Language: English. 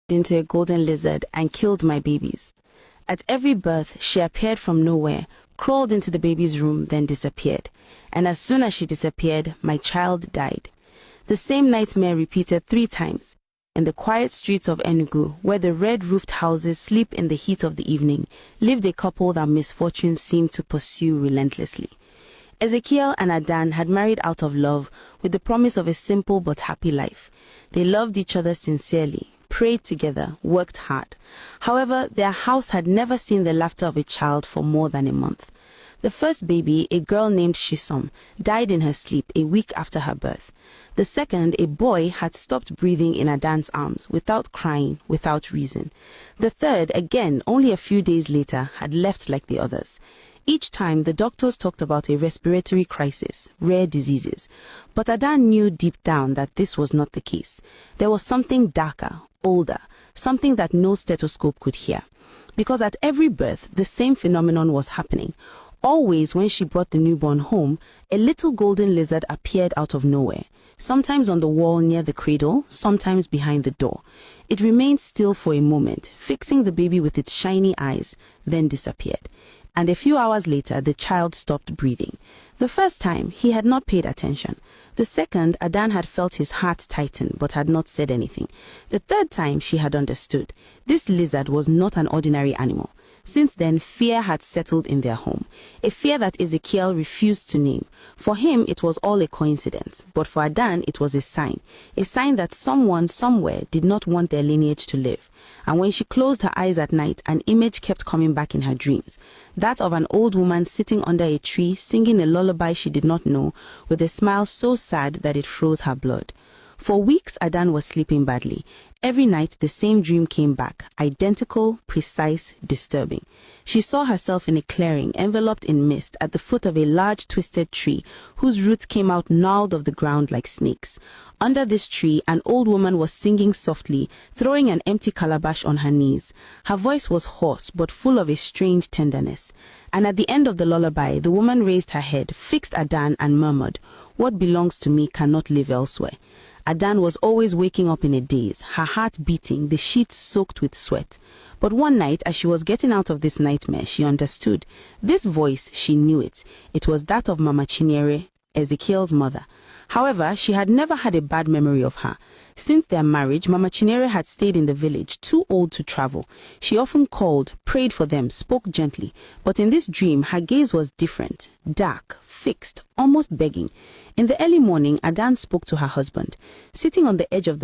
into a golden lizard and killed my babies. At every birth, she appeared from nowhere, crawled into the baby's room, then disappeared. And as soon as she disappeared, my child died. The same nightmare repeated 3 times. In the quiet streets of Enugu, where the red-roofed houses sleep in the heat of the evening, lived a couple that misfortune seemed to pursue relentlessly. Ezekiel and Adan had married out of love with the promise of a simple but happy life. They loved each other sincerely, prayed together, worked hard. However, their house had never seen the laughter of a child for more than a month. The first baby, a girl named Shisom, died in her sleep a week after her birth. The second, a boy, had stopped breathing in Adan's arms, without crying, without reason. The third, again, only a few days later, had left like the others. Each time, the doctors talked about a respiratory crisis, rare diseases. But Adan knew deep down that this was not the case. There was something darker, older, something that no stethoscope could hear. Because at every birth, the same phenomenon was happening. Always when she brought the newborn home, a little golden lizard appeared out of nowhere, sometimes on the wall near the cradle, sometimes behind the door. It remained still for a moment, fixing the baby with its shiny eyes, then disappeared. And a few hours later, the child stopped breathing. The first time, he had not paid attention. The second, Adan had felt his heart tighten but had not said anything. The third time, she had understood. This lizard was not an ordinary animal. Since then, fear had settled in their home, a fear that Ezekiel refused to name. For him, it was all a coincidence, but for Adan, it was a sign that someone somewhere did not want their lineage to live. And when she closed her eyes at night, an image kept coming back in her dreams, that of an old woman sitting under a tree, singing a lullaby she did not know, with a smile so sad that it froze her blood. For weeks, Adan was sleeping badly. Every night, the same dream came back, identical, precise, disturbing. She saw herself in a clearing, enveloped in mist, at the foot of a large twisted tree, whose roots came out gnarled of the ground like snakes. Under this tree, an old woman was singing softly, throwing an empty calabash on her knees. Her voice was hoarse, but full of a strange tenderness. And at the end of the lullaby, the woman raised her head, fixed Adan, and murmured, "What belongs to me cannot live elsewhere." Adan was always waking up in a daze, her heart beating, the sheets soaked with sweat. But one night, as she was getting out of this nightmare, she understood. This voice, she knew it. It was that of Mama Chinyere, Ezekiel's mother. However, she had never had a bad memory of her. Since their marriage, Mama Chinyere had stayed in the village, too old to travel. She often called, prayed for them, spoke gently. But in this dream, her gaze was different, dark, fixed, almost begging. In the early morning, Adan spoke to her husband. Sitting on the edge of the bed,